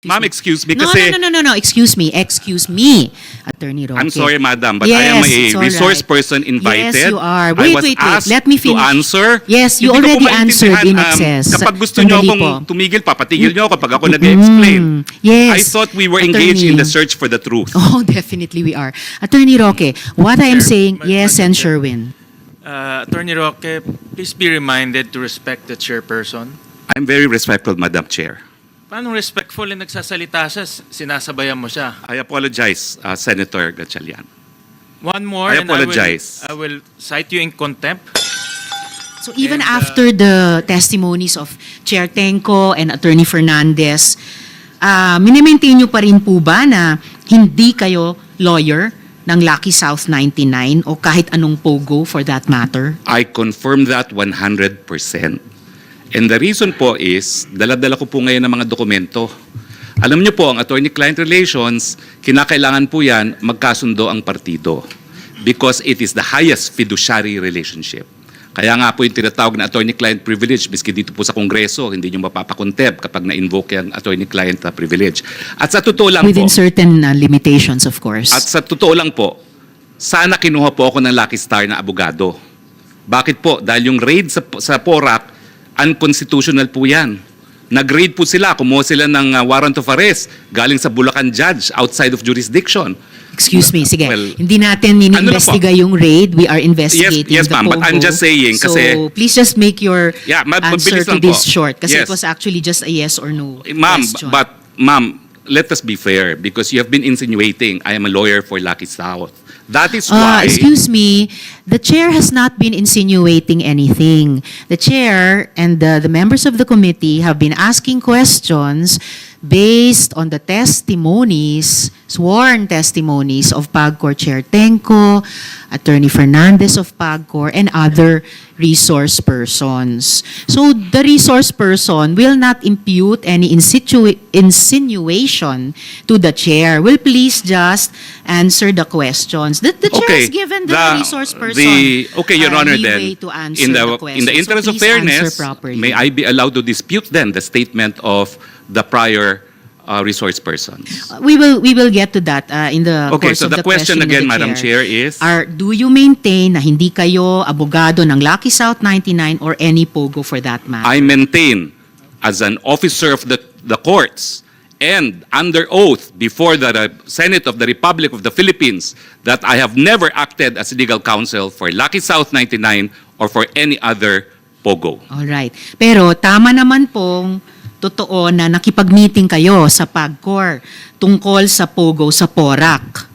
Ma'am, excuse me No, kasi... no. Excuse me, Attorney Roque. I'm sorry, madam, but Yes, I am a it's all resource right. person invited. Yes, you are. I Wait, was wait. asked Let me to finish. answer. Yes, you Hindi ko po already answered in maintindihan, excess. Kapag gusto niyo Sandali akong po. tumigil, papatigil niyo ako pag ako nag-explain. Yes. I thought we were engaged in the search for the truth. Oh, definitely we are. Attorney Roque, what I am saying, yes, and Sherwin. Attorney Roque, please be reminded to respect the chairperson. I'm very respectful, Madam Chair. Paano respectful na nagsasalita siya, sinasabayan mo siya? I apologize, Senator Gatchalian. One more, I and apologize. I will cite you in contempt. So even And, after the testimonies of Chair Tenco and Attorney Fernandez, minimaintain nyo pa rin po ba na hindi kayo lawyer ng Lucky South 99 o kahit anong POGO for that matter? I confirm that 100%. And the reason po is, dala-dala ko po ngayon ng mga dokumento. Alam niyo po, ang attorney-client relations, kinakailangan po yan magkasundo ang partido. Because it is the highest fiduciary relationship. Kaya nga po yung tinatawag na attorney-client privilege, miski dito po sa Kongreso, hindi nyo mapapakontep kapag na-invoke yung attorney-client privilege. At sa totoo lang Within po, certain limitations, of course. at sa totoo lang po, sana kinuha po ako ng Lucky Star na abogado. Bakit po? Dahil yung raid sa PORAC, unconstitutional po yan. Nag-raid po sila, kumuha sila ng warrant of arrest galing sa Bulacan judge outside of jurisdiction. Excuse me, sige. Well, Hindi natin ano ini-investiga yung raid. We are investigating yes, the ma'am, POGO. but I'm just saying So, kasi- please just make your Yeah, answer mabilis to lang this po. short. Kasi Yes. it was actually just a yes or no Ma'am, question. but ma'am, let us be fair because you have been insinuating I am a lawyer for Lucky South. That is why... Excuse me, the chair has not been insinuating anything. The chair and the members of the committee have been asking questions based on the testimonies, sworn testimonies of PAGCOR Chair Tenco, Attorney Fernandez of PAGCOR, and other resource persons. So the resource person will not impute any insinuation to the chair. Will please just answer the questions. The chair has given the resource person Okay, Your Honor, leeway then, to answer in the the questions. interest So of please fairness, answer properly. may I be allowed to dispute then the statement of the prior resource persons? We will get to that in the Okay, course so of the question questioning again, of the Madam Chair, is... do you maintain na hindi kayo abogado ng Lucky South 99 or any POGO for that matter? I maintain as an officer of the courts and under oath before the Senate of the Republic of the Philippines that I have never acted as legal counsel for Lucky South 99 or for any other POGO. All right. Pero tama naman pong totoo na nakipag-meeting kayo sa PAGCOR tungkol sa POGO sa PORAC.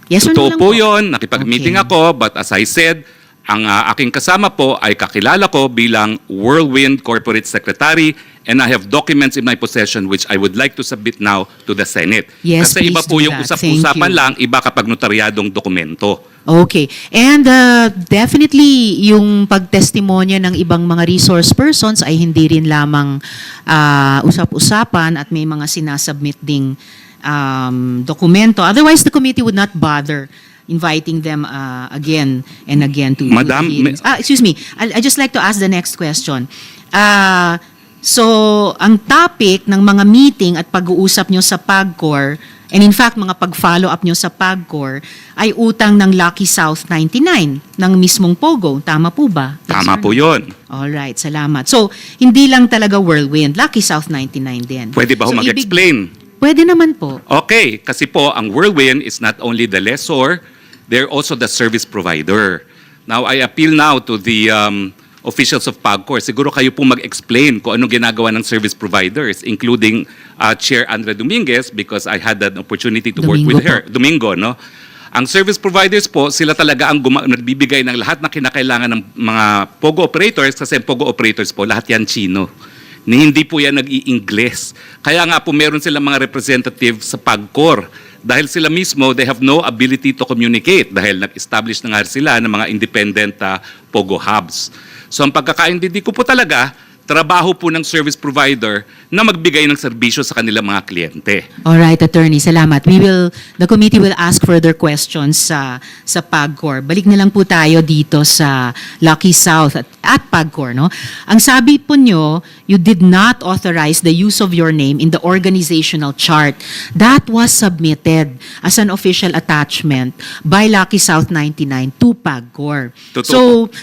Yes or no Totoo lang po yun, nakipag-meeting Okay. ako, but as I said, ang aking kasama po ay kakilala ko bilang Whirlwind Corporate Secretary and I have documents in my possession which I would like to submit now to the Senate. Yes, Kasi iba please po do yung that. usap-usapan Thank you. lang, iba kapag notaryadong dokumento. Okay. And definitely, yung pagtestimonya ng ibang mga resource persons ay hindi rin lamang usap-usapan at may mga sinasubmit ding dokumento. Otherwise, the committee would not bother inviting them again and again to Madam, hearings. Excuse me. I just like to ask the next question. So, ang topic ng mga meeting at pag-uusap nyo sa PAGCOR, and in fact, mga pag-follow up nyo sa PAGCOR, ay utang ng Lucky South 99, ng mismong POGO. Tama po ba? Yes Tama or po no? yun. Alright, salamat. So, hindi lang talaga Whirlwind, Lucky South 99 din. Pwede ba ho So, mag-explain? Pwede naman po. Okay, kasi po ang Whirlwind is not only the lessor, they're also the service provider. Now, I appeal now to the officials of PAGCOR. Siguro kayo po mag-explain kung anong ginagawa ng service providers, including Chair Andrea Dominguez, because I had an opportunity to work Domingo with her. Domingo, no? Ang service providers po, sila talaga ang nagbibigay ng lahat na kinakailangan ng mga POGO operators, kasi POGO operators po, lahat yan Chino. Hindi po yan nag-i-Ingles. Kaya nga po meron silang mga representative sa PAGCOR. Dahil sila mismo, they have no ability to communicate dahil nag-establish na nga sila ng mga independent POGO hubs. So ang pagkakaintindi ko po talaga, trabaho po ng service provider na magbigay ng serbisyo sa kanilang mga kliyente. All right, Attorney, salamat. The committee will ask further questions sa PAGCOR. Balik na lang po tayo dito sa Lucky South at PAGCOR, no? Ang sabi po nyo, you did not authorize the use of your name in the organizational chart. That was submitted as an official attachment by Lucky South 99 to PAGCOR. Totoo So,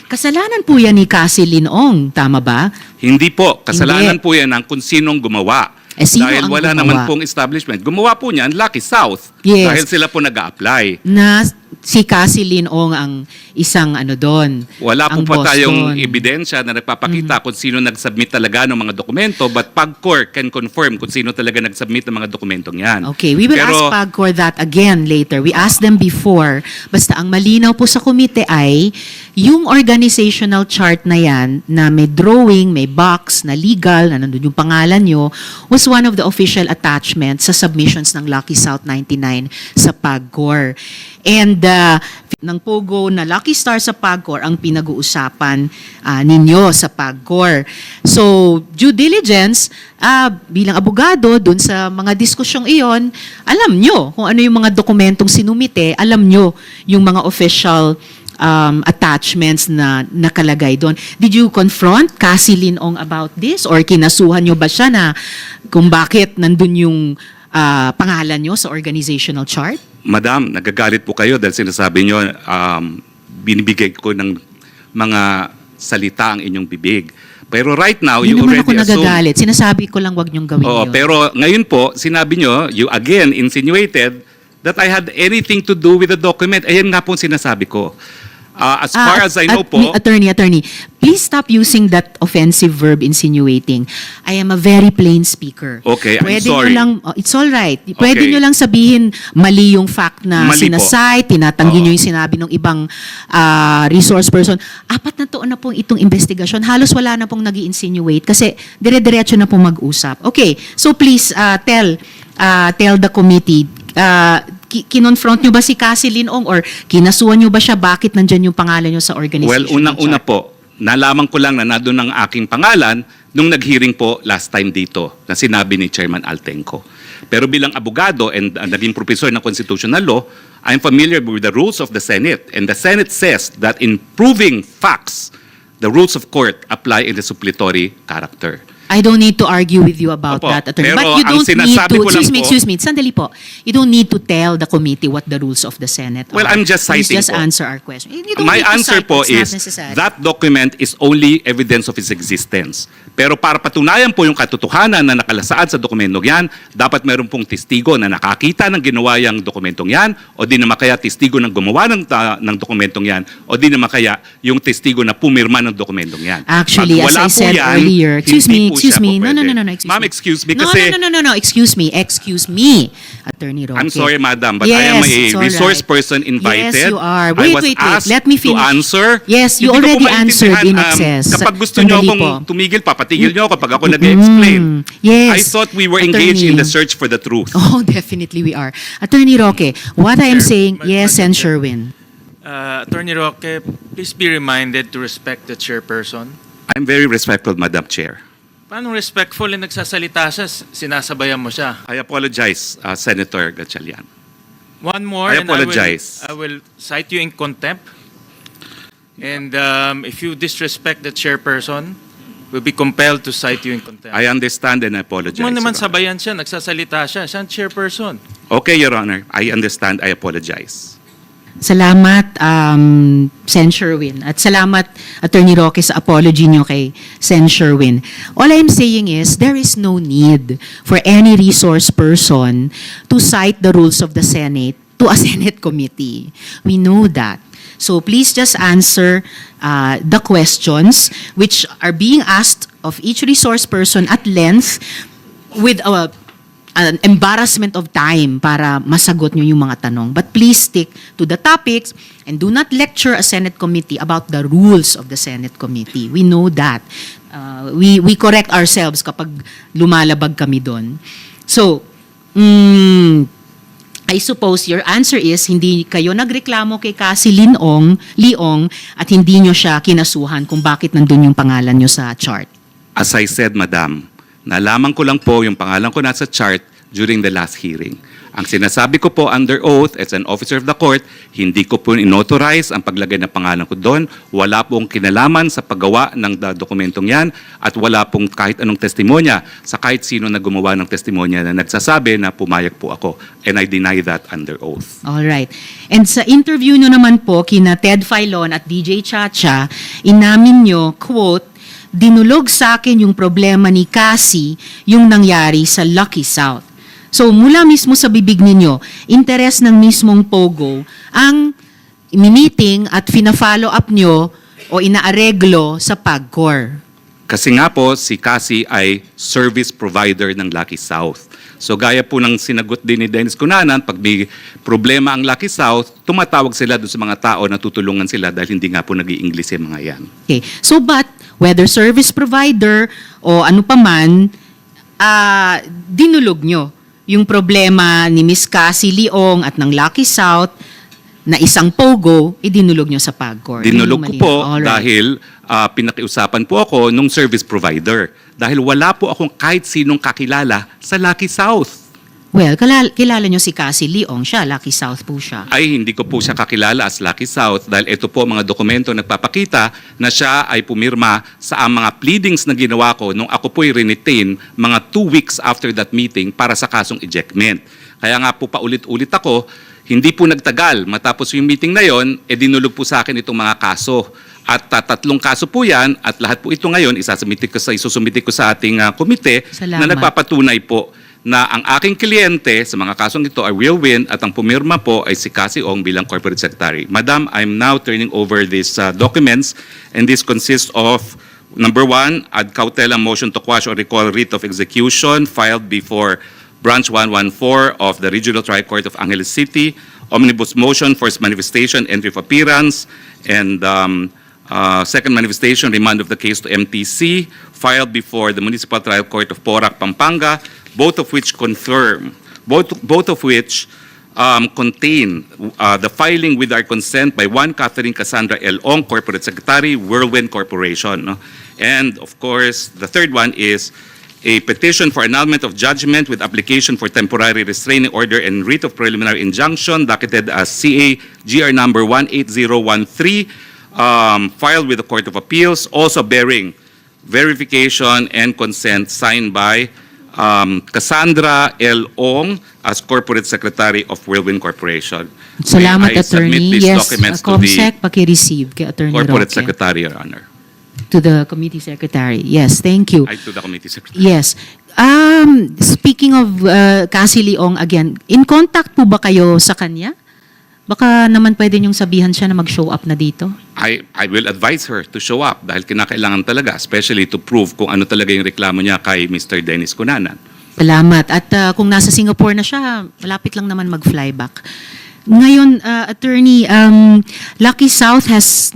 kasalanan po yan ni Cassie Linong, tama ba? Hindi po. Kasalanan Hindi. po yan ng kung sinong gumawa. Eh, sino Dahil ang wala gumawa? naman pong establishment. Gumawa po niyan, Lucky South. Yes. Dahil sila po nag-a-apply. Na si Cassie Linong ang isang ano doon. Wala po ang pa boss tayong doon. ebidensya na nagpapakita kung sino nag-submit talaga ng mga dokumento, but PAGCOR can confirm kung sino talaga nag-submit ng mga dokumentong yan. Okay, we will Pero, ask PAGCOR that again later. We asked them before. Basta ang malinaw po sa komite ay yung organizational chart na yan na may drawing, may box, na legal, na nandun yung pangalan nyo, was one of the official attachments sa submissions ng Lucky South 99 sa PAGCOR. And ng Pogo na Lucky Star sa PAGCOR ang pinag-uusapan ninyo sa PAGCOR. So, due diligence, bilang abogado, dun sa mga diskusyong iyon, alam nyo kung ano yung mga dokumentong sinumite, alam nyo yung mga official attachments na nakalagay doon. Did you confront Cassie Linong about this? Or kinasuhan nyo ba siya na kung bakit nandun yung pangalan nyo sa organizational chart? Madam, nagagalit po kayo dahil sinasabi nyo, binibigay ko ng mga salita ang inyong bibig. Pero right now, Hindi you naman already ako assume... nagagalit. Sinasabi ko lang wag nyong gawin Oo, yun. pero ngayon po, sinabi nyo, you again insinuated that I had anything to do with the document. Ayan nga po ang sinasabi ko. As far as I know po... Attorney, please stop using that offensive verb insinuating. I am a very plain speaker. Okay, I'm Pwede sorry. nyo lang, it's all right. Pwede Okay. nyo lang sabihin mali yung fact na Mali po. sinasite, tinatanggi Oo. nyo yung sinabi ng ibang resource person. 4 na taon na pong itong investigasyon. Halos wala na pong nag-insinuate kasi dire-diretso na pong mag-usap. Okay, so please tell the committee, kinonfront nyo ba si Cassie Linong or kinasuhan nyo ba siya bakit nandyan yung pangalan nyo sa organization? Well, unang-una po, nalaman ko lang na nandun ang aking pangalan nung nag-hearing po last time dito na sinabi ni Chairman Altenco. Pero bilang abogado and naging professor ng constitutional law, I'm familiar with the rules of the Senate. And the Senate says that in proving facts, the rules of court apply in the suppletory character. I don't need to argue with you about Opo, that, attorney. pero But you ang don't need sinasabi to, ko lang excuse me, sandali po. You don't need to tell the committee what the rules of the Senate are. Well, I'm just Please citing just po. answer our question. You don't My need to answer cite, po it's not is necessary. that document is only evidence of its existence. Pero para patunayan po yung katotohanan na nakalasaad sa dokumentong yan, dapat meron pong testigo na nakakita ng ginawa yung dokumentong yan o di naman kaya testigo ng gumawa ng dokumentong yan o di naman kaya yung testigo na pumirma ng dokumentong yan. Actually, Pag as wala I po said yan, earlier, excuse hindi me, po siya po no, pwede. excuse Ma'am, me. excuse me No, kasi... no, excuse me, Attorney Roque. I'm sorry, madam, but I am Yes, it's a all resource right. person invited. Yes, you are. I Wait, was wait. asked Let me to finish. answer. Yes, you Hindi ko already po answered in maintindihan, excess. Kapag gusto niyo Sandali akong po. tumigil, papatigil niyo ako kapag ako nag-explain. Yes. I thought we were engaged in the search for the truth. Oh, definitely we are. Attorney Roque, what I am Sir, saying, yes, Madam and Chair. Sherwin. Attorney Roque, please be reminded to respect the chairperson. I'm very respectful, Madam Chair. Paano respectful na nagsasalita siya, sinasabayan mo siya? I apologize, Senator Gatchalian. One more, I and apologize. I will cite you in contempt. And if you disrespect the chairperson, we'll be compelled to cite you in contempt. I understand and I apologize. Huwag mo naman Your Honor. sabayan siya, nagsasalita siya. Siya ang chairperson. Okay, Your Honor. I understand. I apologize. Salamat, Sen Sherwin. At salamat, Attorney Roque, sa apology nyo kay Sen Sherwin. All I'm saying is, there is no need for any resource person to cite the rules of the Senate to a Senate committee. We know that. So please just answer the questions which are being asked of each resource person at length with an embarrassment of time para masagot nyo yung mga tanong. But please stick to the topics and do not lecture a Senate committee about the rules of the Senate committee. We know that. We correct ourselves kapag lumalabag kami doon. So, I suppose your answer is hindi kayo nagreklamo kay Cassie Leong at hindi nyo siya kinasuhan kung bakit nandun yung pangalan nyo sa chart. As I said, Madam, nalaman ko lang po yung pangalan ko nasa chart during the last hearing. Ang sinasabi ko po under oath as an officer of the court, hindi ko po inauthorize ang paglagay ng pangalan ko doon. Wala pong kinalaman sa paggawa ng dokumentong yan at wala pong kahit anong testimonya sa kahit sino na gumawa ng testimonya na nagsasabi na pumayag po ako. And I deny that under oath. All right. And sa interview nyo naman po kina Ted Filon at DJ Chacha, inamin nyo, quote, dinulog sa akin yung problema ni Cassie yung nangyari sa Lucky South. So mula mismo sa bibig ninyo, interes ng mismong Pogo ang meeting at fina-follow up nyo o inaareglo sa PAGCOR. Kasi nga po, si Cassie ay service provider ng Lucky South. So gaya po ng sinagot din ni Dennis Cunanan, pag may problema ang Lucky South, tumatawag sila doon sa mga tao na tutulungan sila dahil hindi nga po nag-i-English yung mga yan. Okay. So but, whether service provider o ano pa man, dinulog nyo yung problema ni Miss Cassie Leong at ng Lucky South na isang Pogo, dinulog nyo sa PAGCOR. Dinulog ko po Alright. dahil pinakiusapan po ako nung service provider. Dahil wala po akong kahit sinong kakilala sa Lucky South. Well, kilala nyo si Cassie Leong, siya, Lucky South po siya. Ay hindi ko po siya kakilala as Lucky South dahil ito po mga dokumento nagpapakita na siya ay pumirma sa mga pleadings na ginawa ko nung ako po'y renetain mga 2 weeks after that meeting para sa kasong ejectment. Kaya nga po paulit-ulit ako, hindi po nagtagal. Matapos yung meeting na yon, dinulog po sa akin itong mga kaso. At 3 kaso po yan at lahat po ito ngayon isusumite ko sa ating komite na Salamat. nagpapatunay po na ang aking kliyente sa mga kasong ito ay will win at ang pumirma po ay si Cassie Ong bilang Corporate Secretary. Madam, I'm now turning over these documents and this consists of number 1, ad cautela motion to quash or recall writ of execution filed before Branch 114 of the Regional Trial Court of Angeles City, omnibus motion for manifestation, entry of appearance, and second manifestation, remand of the case to MTC, filed before the Municipal Trial Court of Porac, Pampanga, both of which contain the filing with our consent by one Catherine Cassandra L. Ong, Corporate Secretary, Whirlwind Corporation. No? And of course, the third one is a petition for annulment of judgment with application for temporary restraining order and writ of preliminary injunction, docketed as CA GR number 18013, filed with the Court of Appeals, also bearing verification and consent signed by Cassandra L. Ong as Corporate Secretary of Whirlwind Corporation. Salamat, May I submit Attorney. these Yes, documents to the COMSEC, paki-receive kay Attorney Corporate Roque. Secretary, Your Honor. To the Committee Secretary. Yes, thank you. I to the Committee Secretary. Yes. Speaking of Cassie Leong again, in contact po ba kayo sa kanya? Baka naman pwede niyong sabihan siya na mag-show up na dito. I will advise her to show up dahil kinakailangan talaga, especially to prove kung ano talaga yung reklamo niya kay Mr. Dennis Cunanan. Salamat. At kung nasa Singapore na siya, malapit lang naman mag-fly back. Ngayon, Attorney, Lucky South has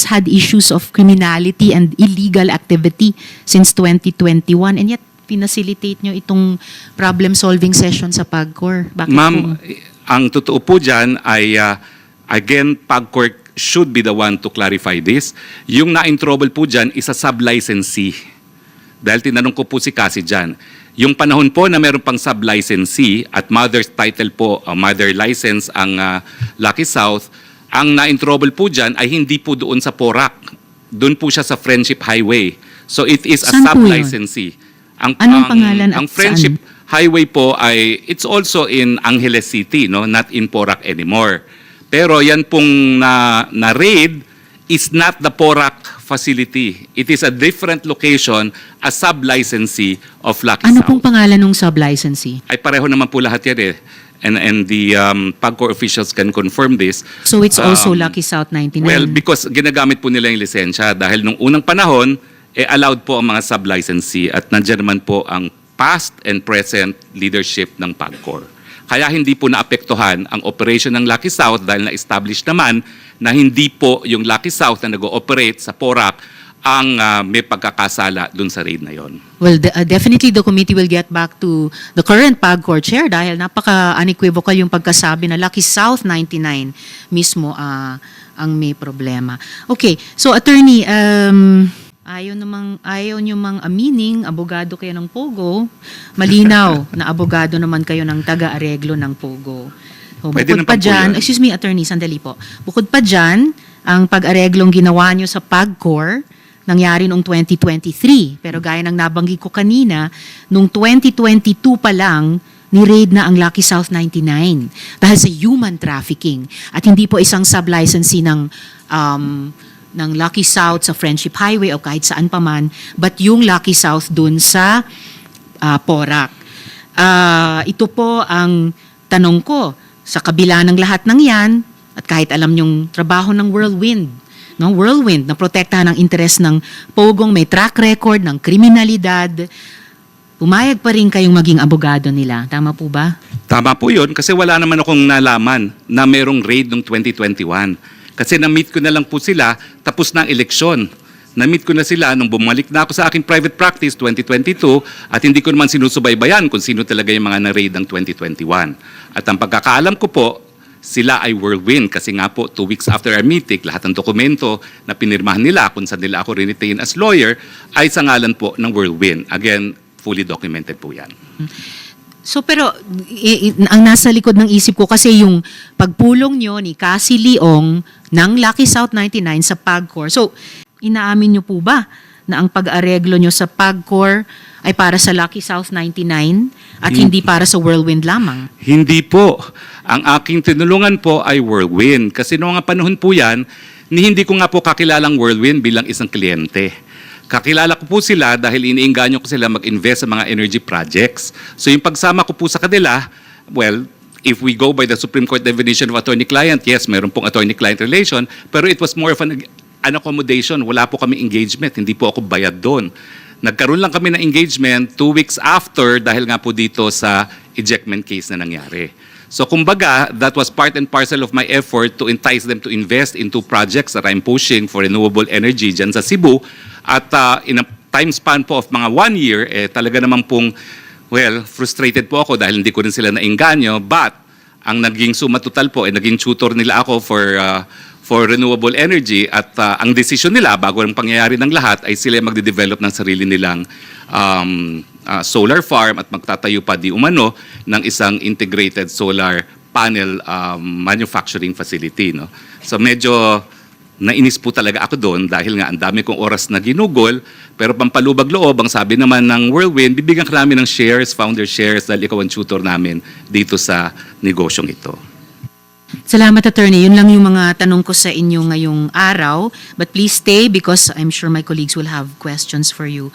had issues of criminality and illegal activity since 2021 and yet pinacilitate nyo itong problem-solving session sa PAGCOR. Bakit Ma'am, po? ang totoo po dyan ay, again, PAGCOR should be the one to clarify this. Yung na-in-trouble po dyan is a sub-licensee. Dahil tinanong ko po si Cassie dyan. Yung panahon po na meron pang sub-licensee at mother's title po, mother license ang Lucky South, ang na-in-trouble po dyan ay hindi po doon sa Porac. Doon po siya sa Friendship Highway. So it is a Saan po yun? sub-licensee. Anong pangalan ang at Friendship saan? Highway po ay, it's also in Angeles City, no? Not in Porac anymore. Pero yan pong na-raid is not the Porac facility. It is a different location, a sub-licensee of Lucky Ano South. pong pangalan ng sub-licensee? Ay pareho naman po lahat yan eh. And the PAGCOR officials can confirm this. So it's also Lucky South 99? Well, because ginagamit po nila yung lisensya dahil nung unang panahon, allowed po ang mga sub-licensee at nandiyan naman po ang past and present leadership ng PAGCOR. Kaya hindi po naapektuhan ang operation ng Lucky South dahil na-establish naman na hindi po yung Lucky South na nag-ooperate sa Porac ang may pagkakasala dun sa raid na yon. Well, definitely the committee will get back to the current PAGCOR chair dahil napaka-unequivocal yung pagkasabi na Lucky South 99 mismo ang may problema. Okay, so Attorney, Ayaw nyo mang amining, abogado kayo ng Pogo, malinaw na abogado naman kayo ng taga-areglo ng Pogo. So, Pwede bukod naman pa po dyan, yun. excuse me, attorney, sandali po. Bukod pa dyan, ang pag-areglong ginawa nyo sa PAGCOR, nangyari noong 2023. Pero gaya ng nabanggit ko kanina, noong 2022 pa lang, ni-raid na ang Lucky South 99 dahil sa human trafficking. At hindi po isang sub-licensee ng Lucky South sa Friendship Highway o kahit saan pa man, but yung Lucky South dun sa Porac. Ito po ang tanong ko, sa kabila ng lahat ng yan, at kahit alam yung trabaho ng Whirlwind, no? Whirlwind, na protektahan ang interes ng Pogong may track record ng kriminalidad, pumayag pa rin kayong maging abogado nila. Tama po ba? Tama po yun kasi wala naman akong nalaman na merong raid noong 2021. Kasi na-meet ko na lang po sila tapos na ang eleksyon. Na-meet ko na sila nung bumalik na ako sa aking private practice 2022 at hindi ko naman sinusubaybayan kung sino talaga yung mga na-raid ng 2021. At ang pagkakaalam ko po, sila ay Whirlwind kasi nga po 2 weeks after our meeting, lahat ng dokumento na pinirmahan nila kung saan nila ako retain as lawyer ay sa ngalan po ng Whirlwind. Again, fully documented po yan. So pero ang nasa likod ng isip ko kasi yung pagpulong nyo ni Cassie Leong ng Lucky South 99 sa PAGCOR. So inaamin nyo po ba na ang pag-areglo nyo sa PAGCOR ay para sa Lucky South 99 at hindi para sa Whirlwind lamang? Hindi po. Ang aking tinulungan po ay Whirlwind. Kasi noong nga panahon po yan, hindi ko nga po kakilalang Whirlwind bilang isang kliyente. Kakilala ko po sila dahil iniinganyo ko sila mag-invest sa mga energy projects. So yung pagsama ko po sa kanila, well, if we go by the Supreme Court definition of attorney-client, yes, meron pong attorney-client relation, pero it was more of an accommodation. Wala po kami engagement, hindi po ako bayad doon. Nagkaroon lang kami ng engagement 2 weeks after dahil nga po dito sa ejectment case na nangyari. So kumbaga, that was part and parcel of my effort to entice them to invest into projects that I'm pushing for renewable energy dyan sa Cebu. At in a time span po of mga 1 year, talaga naman pong, well, frustrated po ako dahil hindi ko rin sila nainganyo. But ang naging suma total po, naging tutor nila ako for renewable energy at ang decision nila bago ang pangyayari ng lahat ay sila magde-develop ng sarili nilang solar farm at magtatayo pa di umano ng isang integrated solar panel manufacturing facility. No? So medyo nainis po talaga ako doon dahil nga ang dami kong oras na ginugol pero pampalubag loob, ang sabi naman ng Whirlwind, bibigyan ka namin ng shares, founder shares dahil ikaw ang tutor namin dito sa negosyong ito. Salamat, attorney. Yun lang yung mga tanong ko sa inyo ngayong araw. But please stay because I'm sure my colleagues will have questions for you.